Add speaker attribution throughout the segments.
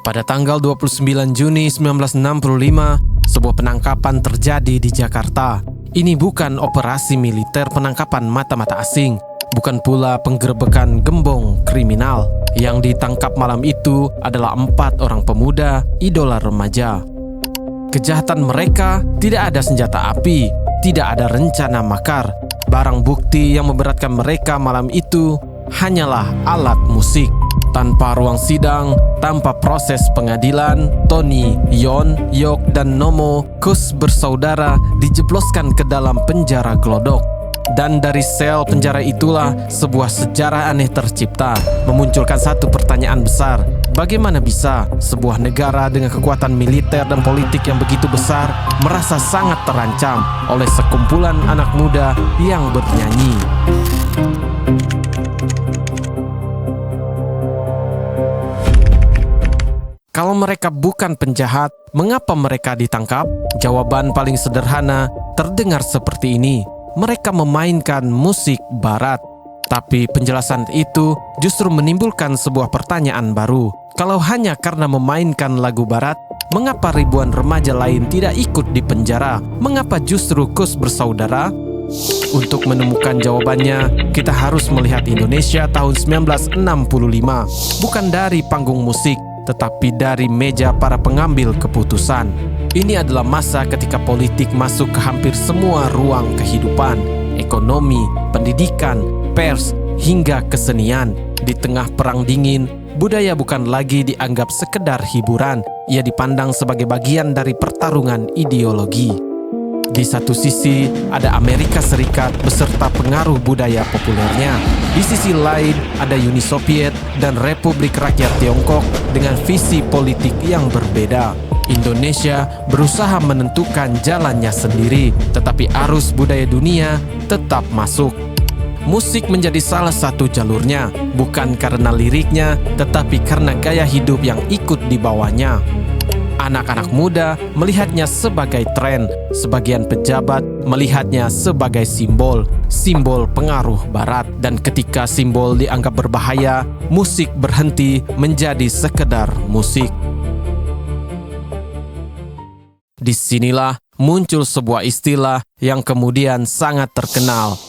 Speaker 1: Pada tanggal 29 Juni 1965, sebuah penangkapan terjadi di Jakarta. Ini bukan operasi militer penangkapan mata-mata asing, bukan pula penggerebekan gembong kriminal. Yang ditangkap malam itu adalah 4 orang pemuda, idola remaja. Kejahatan mereka tidak ada senjata api, tidak ada rencana makar. Barang bukti yang memberatkan mereka malam itu hanyalah alat musik. Tanpa ruang sidang, tanpa proses pengadilan, Tony, Yon, Yok, dan Nomo, Kus bersaudara, dijebloskan ke dalam penjara glodok. Dan dari sel penjara itulah sebuah sejarah aneh tercipta, memunculkan satu pertanyaan besar. Bagaimana bisa sebuah negara dengan kekuatan militer dan politik yang begitu besar merasa sangat terancam oleh sekumpulan anak muda yang bernyanyi? Kalau mereka bukan penjahat, mengapa mereka ditangkap? Jawaban paling sederhana terdengar seperti ini: mereka memainkan musik barat. Tapi penjelasan itu justru menimbulkan sebuah pertanyaan baru. Kalau hanya karena memainkan lagu barat, mengapa ribuan remaja lain tidak ikut di penjara? Mengapa justru Kus bersaudara? Untuk menemukan jawabannya, kita harus melihat Indonesia tahun 1965, bukan dari panggung musik, tetapi dari meja para pengambil keputusan. Ini adalah masa ketika politik masuk ke hampir semua ruang kehidupan, ekonomi, pendidikan, pers, hingga kesenian. Di tengah perang dingin, budaya bukan lagi dianggap sekedar hiburan, ia dipandang sebagai bagian dari pertarungan ideologi. Di satu sisi, ada Amerika Serikat beserta pengaruh budaya populernya. Di sisi lain, ada Uni Soviet dan Republik Rakyat Tiongkok dengan visi politik yang berbeda. Indonesia berusaha menentukan jalannya sendiri, tetapi arus budaya dunia tetap masuk. Musik menjadi salah satu jalurnya, bukan karena liriknya, tetapi karena gaya hidup yang ikut dibawanya. Anak-anak muda melihatnya sebagai tren, sebagian pejabat melihatnya sebagai simbol pengaruh barat. Dan ketika simbol dianggap berbahaya, musik berhenti menjadi sekedar musik. Disinilah muncul sebuah istilah yang kemudian sangat terkenal.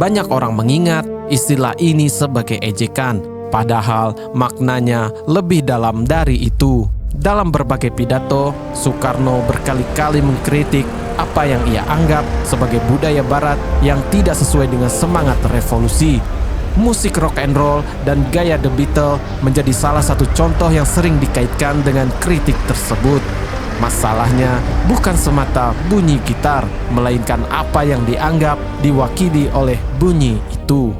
Speaker 1: Banyak orang mengingat istilah ini sebagai ejekan, padahal maknanya lebih dalam dari itu. Dalam berbagai pidato, Soekarno berkali-kali mengkritik apa yang ia anggap sebagai budaya barat yang tidak sesuai dengan semangat revolusi. Musik rock and roll dan gaya The Beatles menjadi salah satu contoh yang sering dikaitkan dengan kritik tersebut. Masalahnya bukan semata bunyi gitar, melainkan apa yang dianggap diwakili oleh bunyi itu.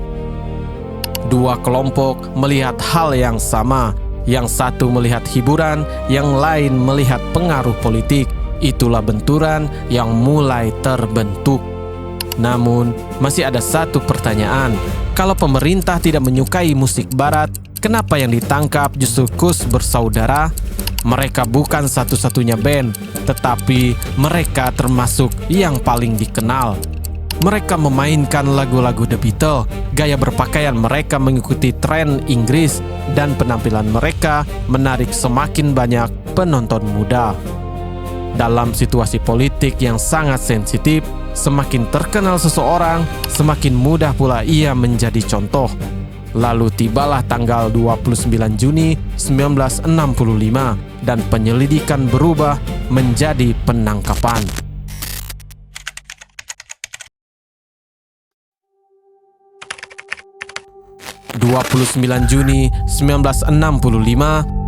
Speaker 1: Dua kelompok melihat hal yang sama. Yang satu melihat hiburan, yang lain melihat pengaruh politik. Itulah benturan yang mulai terbentuk. Namun, masih ada satu pertanyaan. Kalau pemerintah tidak menyukai musik barat, kenapa yang ditangkap justru Kus bersaudara? Mereka bukan satu-satunya band, tetapi mereka termasuk yang paling dikenal. Mereka memainkan lagu-lagu The Beatles, gaya berpakaian mereka mengikuti tren Inggris, dan penampilan mereka menarik semakin banyak penonton muda. Dalam situasi politik yang sangat sensitif, semakin terkenal seseorang, semakin mudah pula ia menjadi contoh. Lalu tibalah tanggal 29 Juni 1965 dan penyelidikan berubah menjadi penangkapan. 29 Juni 1965,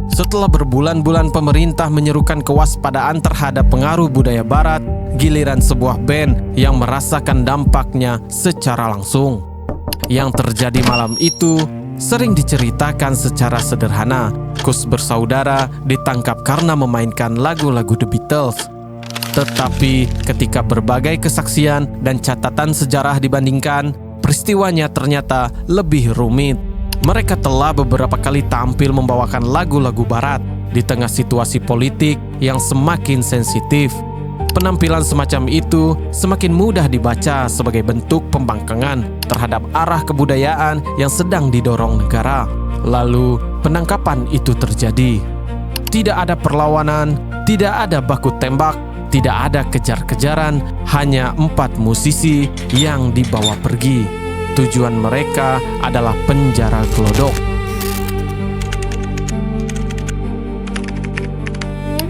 Speaker 1: setelah berbulan-bulan pemerintah menyerukan kewaspadaan terhadap pengaruh budaya barat, giliran sebuah band yang merasakan dampaknya secara langsung. Yang terjadi malam itu sering diceritakan secara sederhana. Kus bersaudara ditangkap karena memainkan lagu-lagu The Beatles. Tetapi ketika berbagai kesaksian dan catatan sejarah dibandingkan, peristiwanya ternyata lebih rumit. Mereka telah beberapa kali tampil membawakan lagu-lagu barat di tengah situasi politik yang semakin sensitif. Penampilan semacam itu semakin mudah dibaca sebagai bentuk pembangkangan terhadap arah kebudayaan yang sedang didorong negara. Lalu penangkapan itu terjadi. Tidak ada perlawanan, tidak ada baku tembak, tidak ada kejar-kejaran, hanya 4 musisi yang dibawa pergi. Tujuan mereka adalah penjara Glodok.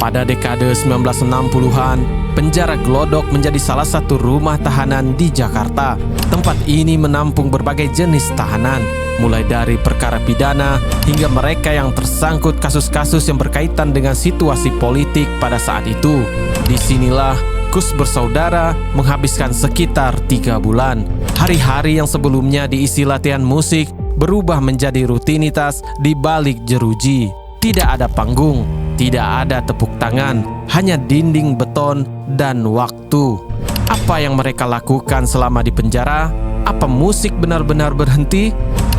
Speaker 1: Pada dekade 1960-an, penjara Glodok menjadi salah satu rumah tahanan di Jakarta. Tempat ini menampung berbagai jenis tahanan, mulai dari perkara pidana hingga mereka yang tersangkut kasus-kasus yang berkaitan dengan situasi politik pada saat itu. Disinilah Kus Bersaudara menghabiskan sekitar 3 bulan. Hari-hari yang sebelumnya diisi latihan musik berubah menjadi rutinitas di balik jeruji. Tidak ada panggung, tidak ada tepuk tangan, hanya dinding beton dan waktu. Apa yang mereka lakukan selama di penjara? Apa musik benar-benar berhenti?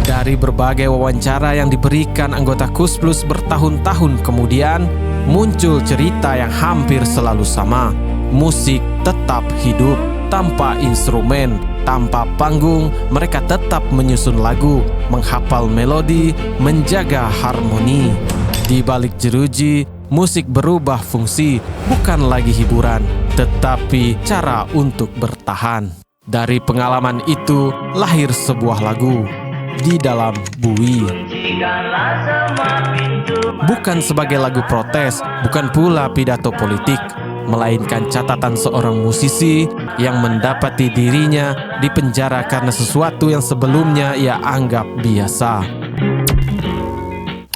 Speaker 1: Dari berbagai wawancara yang diberikan anggota Kus Plus bertahun-tahun kemudian, muncul cerita yang hampir selalu sama. Musik tetap hidup, tanpa instrumen, tanpa panggung, mereka tetap menyusun lagu, menghafal melodi, menjaga harmoni. Di balik jeruji, musik berubah fungsi, bukan lagi hiburan, tetapi cara untuk bertahan. Dari pengalaman itu lahir sebuah lagu, Di Dalam Bui. Bukan sebagai lagu protes, bukan pula pidato politik, melainkan catatan seorang musisi yang mendapati dirinya dipenjara karena sesuatu yang sebelumnya ia anggap biasa.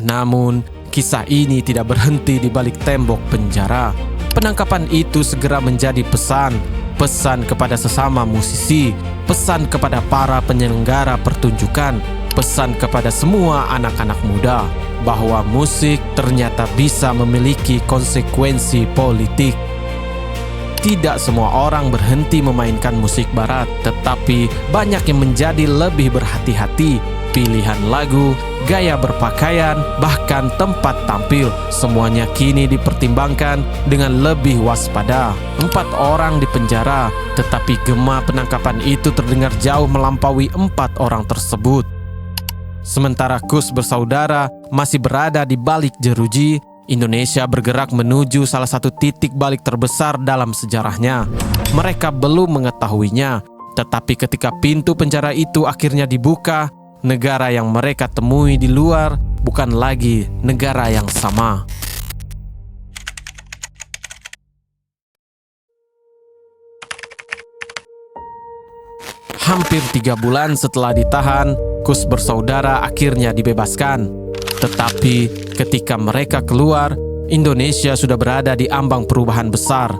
Speaker 1: Namun, kisah ini tidak berhenti di balik tembok penjara. Penangkapan itu segera menjadi pesan kepada sesama musisi, pesan kepada para penyelenggara pertunjukan, pesan kepada semua anak-anak muda bahwa musik ternyata bisa memiliki konsekuensi politik. Tidak semua orang berhenti memainkan musik barat, tetapi banyak yang menjadi lebih berhati-hati. Pilihan lagu, gaya berpakaian, bahkan tempat tampil, semuanya kini dipertimbangkan dengan lebih waspada. 4 orang di penjara, tetapi gema penangkapan itu terdengar jauh melampaui 4 orang tersebut. Sementara Kus Bersaudara masih berada di balik jeruji, Indonesia bergerak menuju salah satu titik balik terbesar dalam sejarahnya. Mereka belum mengetahuinya, tetapi ketika pintu penjara itu akhirnya dibuka, negara yang mereka temui di luar bukan lagi negara yang sama. Hampir 3 bulan setelah ditahan, Kus Bersaudara akhirnya dibebaskan. Tetapi ketika mereka keluar, Indonesia sudah berada di ambang perubahan besar.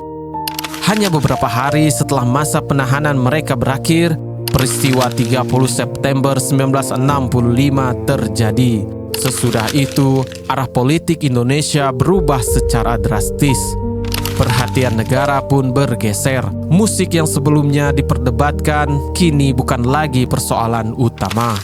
Speaker 1: Hanya beberapa hari setelah masa penahanan mereka berakhir, peristiwa 30 September 1965 terjadi. Sesudah itu, arah politik Indonesia berubah secara drastis. Perhatian negara pun bergeser. Musik yang sebelumnya diperdebatkan kini bukan lagi persoalan utama.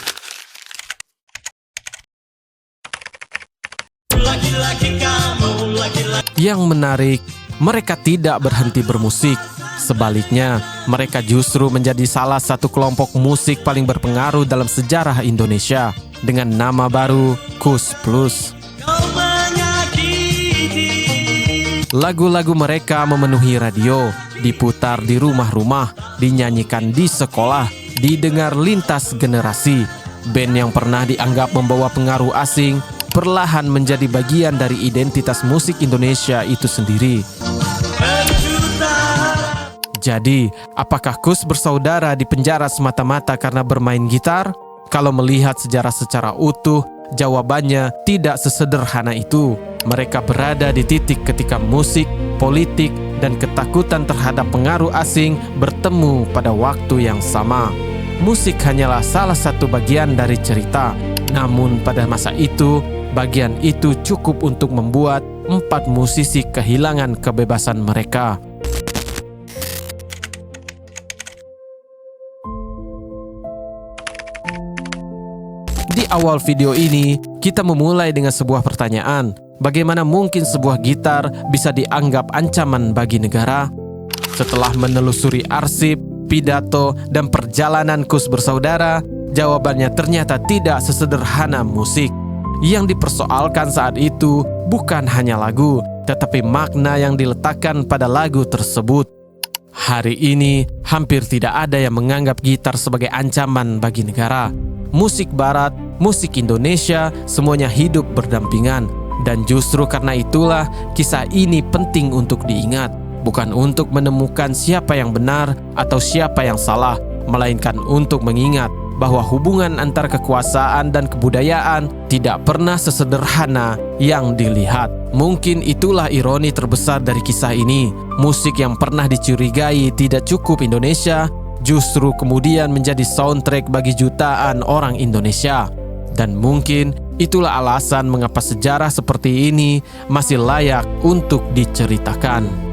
Speaker 1: Yang menarik, mereka tidak berhenti bermusik. Sebaliknya, mereka justru menjadi salah satu kelompok musik paling berpengaruh dalam sejarah Indonesia dengan nama baru Kus Plus. Lagu-lagu mereka memenuhi radio, diputar di rumah-rumah, dinyanyikan di sekolah, didengar lintas generasi. Band yang pernah dianggap membawa pengaruh asing perlahan menjadi bagian dari identitas musik Indonesia itu sendiri. Jadi, apakah Kus Bersaudara dipenjara semata-mata karena bermain gitar? Kalau melihat sejarah secara utuh, jawabannya tidak sesederhana itu. Mereka berada di titik ketika musik, politik, dan ketakutan terhadap pengaruh asing bertemu pada waktu yang sama. Musik hanyalah salah satu bagian dari cerita, namun pada masa itu, bagian itu cukup untuk membuat 4 musisi kehilangan kebebasan mereka. Di awal video ini, kita memulai dengan sebuah pertanyaan. Bagaimana mungkin sebuah gitar bisa dianggap ancaman bagi negara? Setelah menelusuri arsip, pidato, dan perjalanan Kus Bersaudara, jawabannya ternyata tidak sesederhana musik. Yang dipersoalkan saat itu bukan hanya lagu, tetapi makna yang diletakkan pada lagu tersebut. Hari ini, hampir tidak ada yang menganggap gitar sebagai ancaman bagi negara. Musik barat, musik Indonesia, semuanya hidup berdampingan. Dan justru karena itulah kisah ini penting untuk diingat. Bukan untuk menemukan siapa yang benar atau siapa yang salah, melainkan untuk mengingat bahwa hubungan antara kekuasaan dan kebudayaan tidak pernah sesederhana yang dilihat. Mungkin itulah ironi terbesar dari kisah ini. Musik yang pernah dicurigai tidak cukup Indonesia, justru kemudian menjadi soundtrack bagi jutaan orang Indonesia. Dan mungkin itulah alasan mengapa sejarah seperti ini masih layak untuk diceritakan.